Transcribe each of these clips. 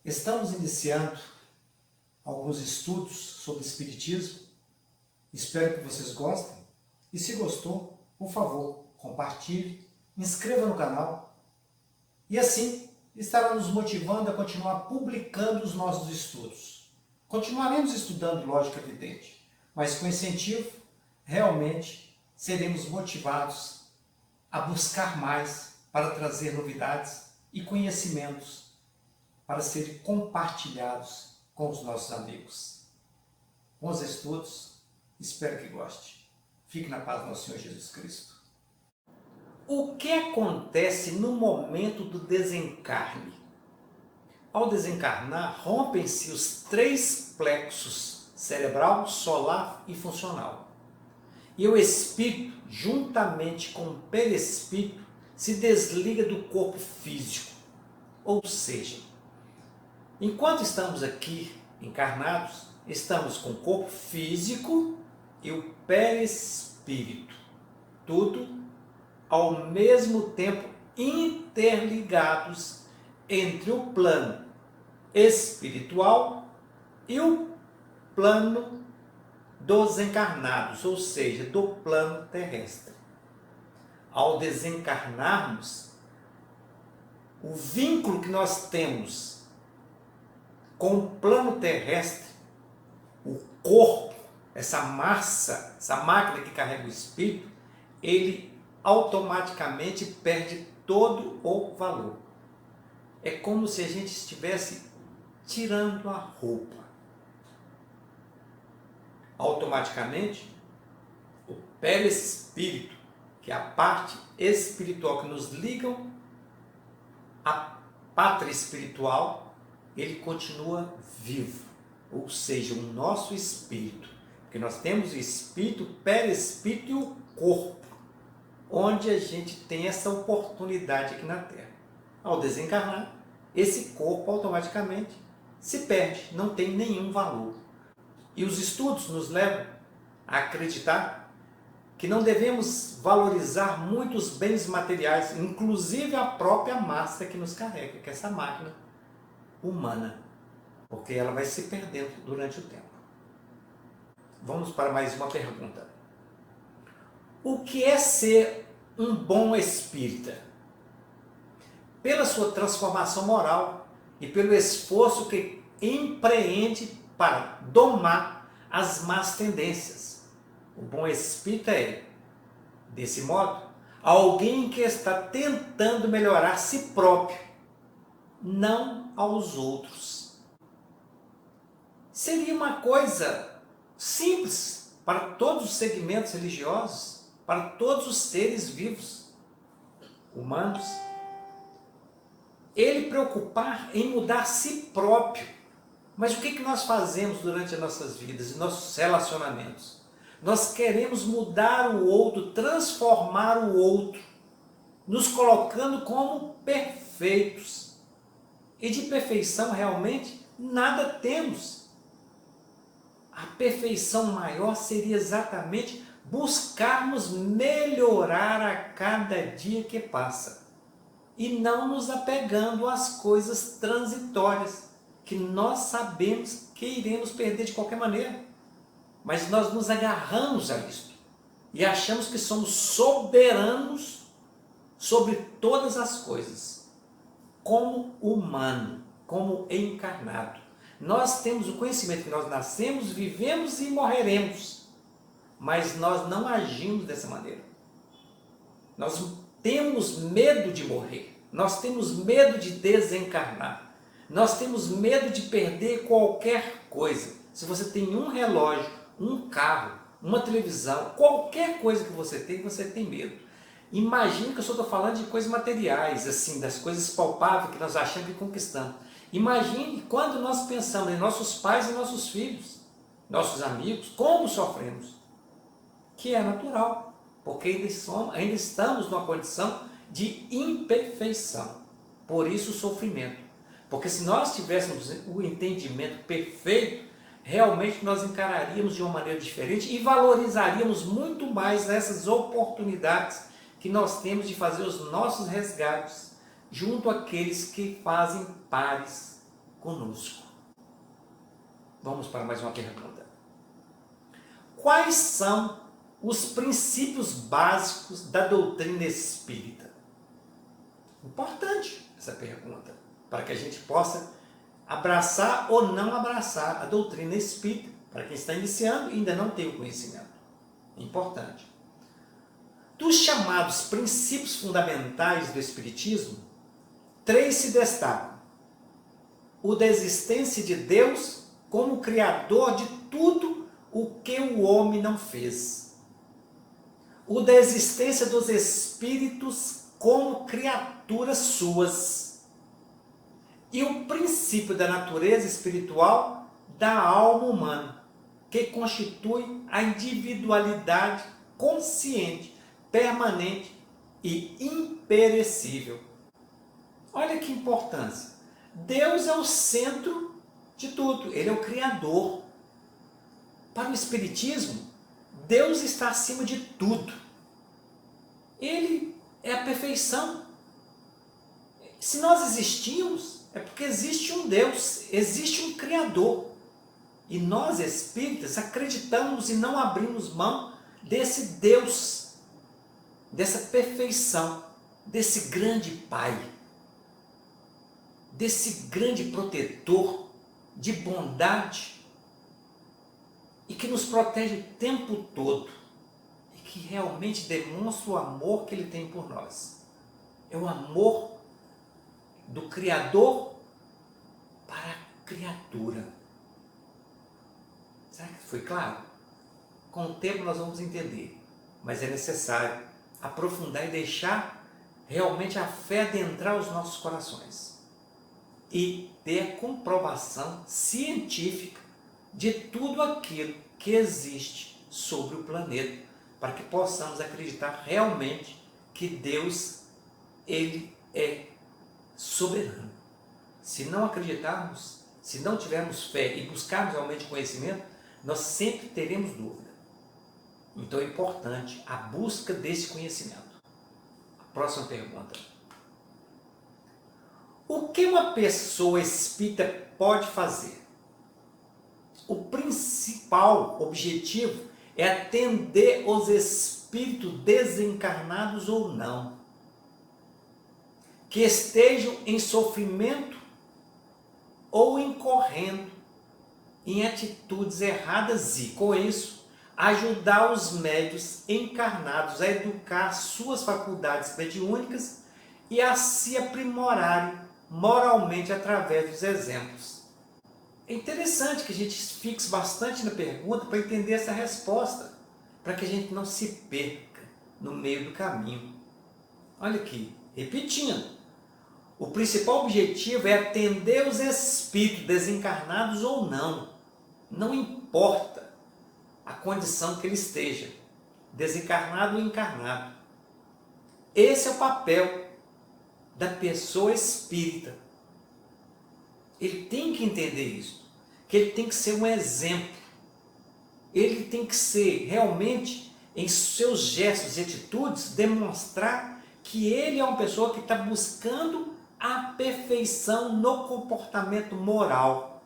Estamos iniciando alguns estudos sobre Espiritismo. Espero que vocês gostem. E se gostou, por favor, compartilhe, inscreva no canal. E assim estará nos motivando a continuar publicando os nossos estudos. Continuaremos estudando lógica evidente, mas com incentivo, realmente seremos motivados a buscar mais para trazer novidades e conhecimentos para serem compartilhados com os nossos amigos. Bons estudos, espero que goste. Fique na paz do nosso Senhor Jesus Cristo. O que acontece no momento do desencarne? Ao desencarnar, rompem-se os três plexos: cerebral, solar e funcional. E o espírito, juntamente com o perispírito, se desliga do corpo físico. Ou seja, enquanto estamos aqui encarnados, estamos com o corpo físico e o perispírito, tudo ao mesmo tempo interligados entre o plano espiritual e o plano dos encarnados, ou seja, do plano terrestre. Ao desencarnarmos, o vínculo que nós temos com o plano terrestre, o corpo, essa massa, essa máquina que carrega o espírito, ele automaticamente perde todo o valor. É como se a gente estivesse tirando a roupa. Automaticamente, o perispírito, que é a parte espiritual que nos liga à pátria espiritual, ele continua vivo, ou seja, o nosso espírito, porque nós temos o espírito, o perispírito e o corpo, onde a gente tem essa oportunidade aqui na Terra. Ao desencarnar, esse corpo automaticamente se perde, não tem nenhum valor. E os estudos nos levam a acreditar que não devemos valorizar muitos bens materiais, inclusive a própria massa que nos carrega, que é essa máquina humana, porque ela vai se perdendo durante o tempo. Vamos para mais uma pergunta. O que é ser um bom espírita? Pela sua transformação moral e pelo esforço que empreende para domar as más tendências. O bom espírita é, desse modo, alguém que está tentando melhorar a si próprio, não aos outros. Seria uma coisa simples para todos os segmentos religiosos, para todos os seres vivos, humanos, ele preocupar em mudar a si próprio. Mas o que nós fazemos durante as nossas vidas e nossos relacionamentos? Nós queremos mudar o outro, transformar o outro, nos colocando como perfeitos. E de perfeição realmente nada temos. A perfeição maior seria exatamente buscarmos melhorar a cada dia que passa. E não nos apegando às coisas transitórias, que nós sabemos que iremos perder de qualquer maneira. Mas nós nos agarramos a isto e achamos que somos soberanos sobre todas as coisas. Como humano, como encarnado, nós temos o conhecimento que nós nascemos, vivemos e morreremos. Mas nós não agimos dessa maneira. Nós temos medo de morrer, nós temos medo de desencarnar, nós temos medo de perder qualquer coisa. Se você tem um relógio, um carro, uma televisão, qualquer coisa que você tem medo. Imagine que eu só estou falando de coisas materiais, assim, das coisas palpáveis que nós achamos que conquistamos. Imagine quando nós pensamos em nossos pais e nossos filhos, nossos amigos, como sofremos, que é natural. Porque ainda estamos numa condição de imperfeição. Por isso o sofrimento. Porque se nós tivéssemos o entendimento perfeito, realmente nós encararíamos de uma maneira diferente e valorizaríamos muito mais essas oportunidades que nós temos de fazer os nossos resgates junto àqueles que fazem pares conosco. Vamos para mais uma pergunta. Quais são os princípios básicos da doutrina espírita? Importante essa pergunta, para que a gente possa abraçar ou não abraçar a doutrina espírita, para quem está iniciando e ainda não tem o conhecimento. Importante. Dos chamados princípios fundamentais do Espiritismo, 3 se destacam. O da existência de Deus como Criador de tudo o que o homem não fez. O da existência dos espíritos como criaturas suas. E o princípio da natureza espiritual da alma humana, que constitui a individualidade consciente, permanente e imperecível. Olha que importância. Deus é o centro de tudo, Ele é o Criador. Para o Espiritismo, Deus está acima de tudo. Ele é a perfeição. Se nós existimos, é porque existe um Deus, existe um Criador. E nós, espíritas, acreditamos e não abrimos mão desse Deus, dessa perfeição, desse grande Pai, desse grande protetor de bondade e que nos protege o tempo todo e que realmente demonstra o amor que Ele tem por nós. É o amor do Criador para a criatura. Será que foi claro? Com o tempo nós vamos entender, mas é necessário aprofundar e deixar realmente a fé adentrar os nossos corações e ter a comprovação científica de tudo aquilo que existe sobre o planeta, para que possamos acreditar realmente que Deus, Ele é soberano. Se não acreditarmos, se não tivermos fé e buscarmos realmente conhecimento, nós sempre teremos dúvida. Então é importante a busca desse conhecimento. A próxima pergunta. O que uma pessoa espírita pode fazer? O principal objetivo é atender os espíritos desencarnados ou não, que estejam em sofrimento ou incorrendo em atitudes erradas e, com isso, ajudar os médiuns encarnados a educar suas faculdades mediúnicas e a se aprimorarem moralmente através dos exemplos. É interessante que a gente fixe bastante na pergunta para entender essa resposta, para que a gente não se perca no meio do caminho. Olha aqui, repetindo. O principal objetivo é atender os espíritos desencarnados ou não. Não importa a condição que ele esteja, desencarnado ou encarnado. Esse é o papel da pessoa espírita. Ele tem que entender isso, que ele tem que ser um exemplo. Ele tem que ser realmente, em seus gestos e atitudes, demonstrar que ele é uma pessoa que está buscando a perfeição no comportamento moral.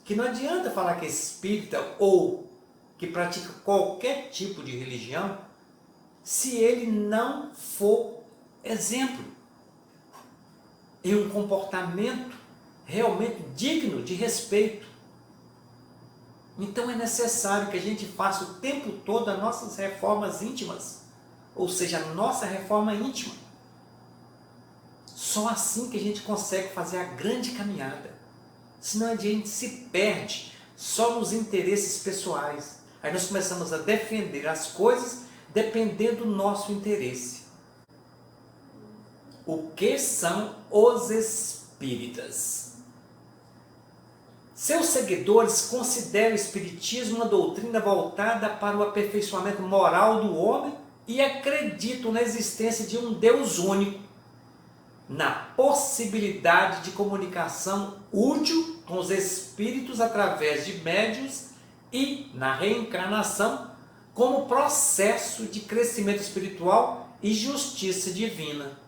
Que não adianta falar que é espírita ou que pratica qualquer tipo de religião se ele não for exemplo em um comportamento realmente digno de respeito. Então é necessário que a gente faça o tempo todo as nossas reformas íntimas, ou seja, a nossa reforma íntima. Só assim que a gente consegue fazer a grande caminhada. Senão a gente se perde só nos interesses pessoais. Aí nós começamos a defender as coisas dependendo do nosso interesse. O que são os espíritas? Seus seguidores consideram o espiritismo uma doutrina voltada para o aperfeiçoamento moral do homem e acreditam na existência de um Deus único, na possibilidade de comunicação útil com os espíritos através de médiuns e na reencarnação como processo de crescimento espiritual e justiça divina.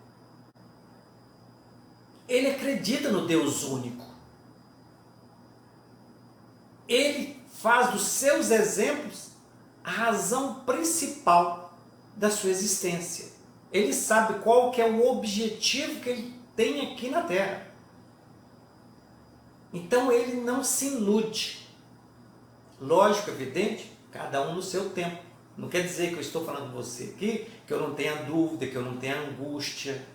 Ele acredita no Deus único, ele faz dos seus exemplos a razão principal da sua existência. Ele sabe qual que é o objetivo que ele tem aqui na Terra. Então ele não se ilude. Lógico, evidente, cada um no seu tempo. Não quer dizer que eu estou falando com você aqui, que eu não tenha dúvida, que eu não tenha angústia.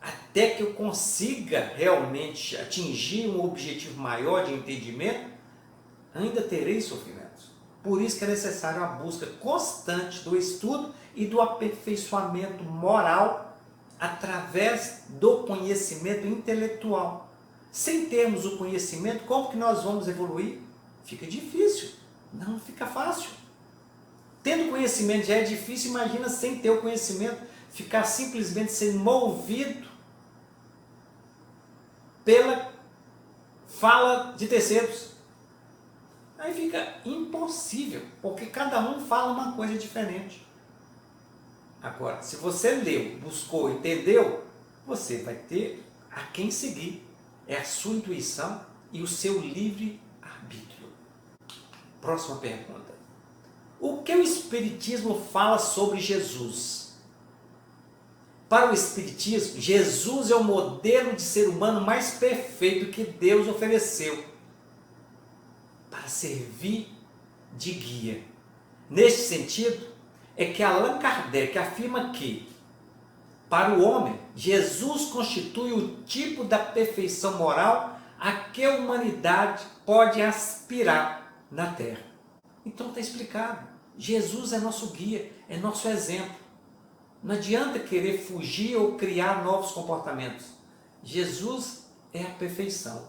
Até que eu consiga realmente atingir um objetivo maior de entendimento, ainda terei sofrimentos. Por isso que é necessário a busca constante do estudo e do aperfeiçoamento moral através do conhecimento intelectual. Sem termos o conhecimento, como que nós vamos evoluir? Fica difícil, não fica fácil. Tendo conhecimento já é difícil, imagina sem ter o conhecimento, ficar simplesmente sendo movido pela fala de terceiros. Aí fica impossível, porque cada um fala uma coisa diferente. Agora, se você leu, buscou, entendeu, você vai ter a quem seguir. É a sua intuição e o seu livre-arbítrio. Próxima pergunta. O que o Espiritismo fala sobre Jesus? Para o Espiritismo, Jesus é o modelo de ser humano mais perfeito que Deus ofereceu para servir de guia. Neste sentido, é que Allan Kardec afirma que, para o homem, Jesus constitui o tipo da perfeição moral a que a humanidade pode aspirar na Terra. Então está explicado. Jesus é nosso guia, é nosso exemplo. Não adianta querer fugir ou criar novos comportamentos. Jesus é a perfeição.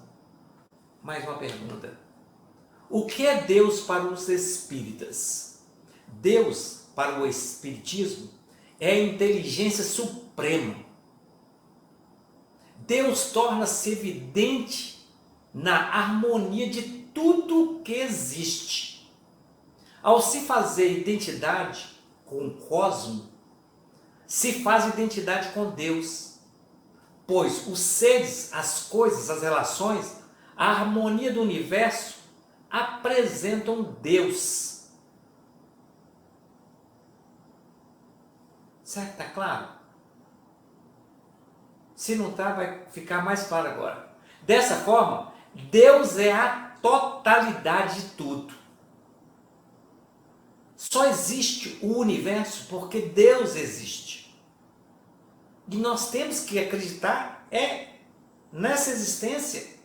Mais uma pergunta. O que é Deus para os espíritas? Deus, para o espiritismo, é a inteligência suprema. Deus torna-se evidente na harmonia de tudo que existe. Ao se fazer identidade com o cosmos, se faz identidade com Deus, pois os seres, as coisas, as relações, a harmonia do universo apresentam Deus. Será que está claro? Se não está, vai ficar mais claro agora. Dessa forma, Deus é a totalidade de tudo. Só existe o universo porque Deus existe. E nós temos que acreditar nessa existência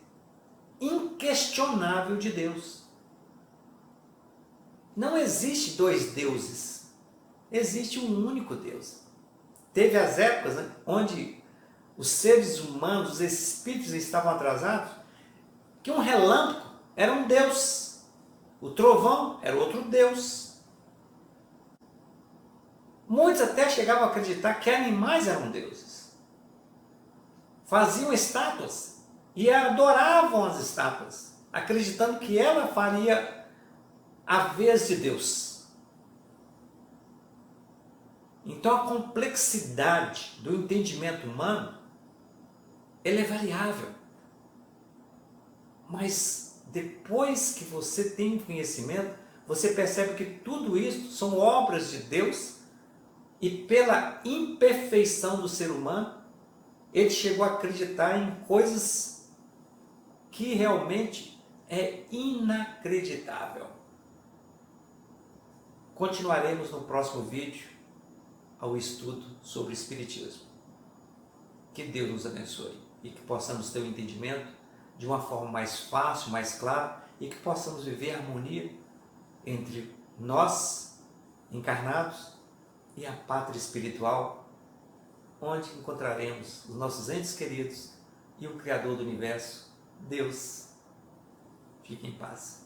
inquestionável de Deus. Não existe dois deuses. Existe um único Deus. Teve as épocas, né, onde os seres humanos, os espíritos estavam atrasados, que um relâmpago era um Deus, o trovão era outro Deus. Muitos até chegavam a acreditar que animais eram deuses. Faziam estátuas e adoravam as estátuas, acreditando que ela faria a vez de Deus. Então a complexidade do entendimento humano, ela é variável. Mas depois que você tem conhecimento, você percebe que tudo isso são obras de Deus e pela imperfeição do ser humano, ele chegou a acreditar em coisas que realmente é inacreditável. Continuaremos no próximo vídeo ao estudo sobre o Espiritismo. Que Deus nos abençoe e que possamos ter o entendimento de uma forma mais fácil, mais clara, e que possamos viver a harmonia entre nós, encarnados, e a pátria espiritual, onde encontraremos os nossos entes queridos e o Criador do Universo, Deus. Fique em paz.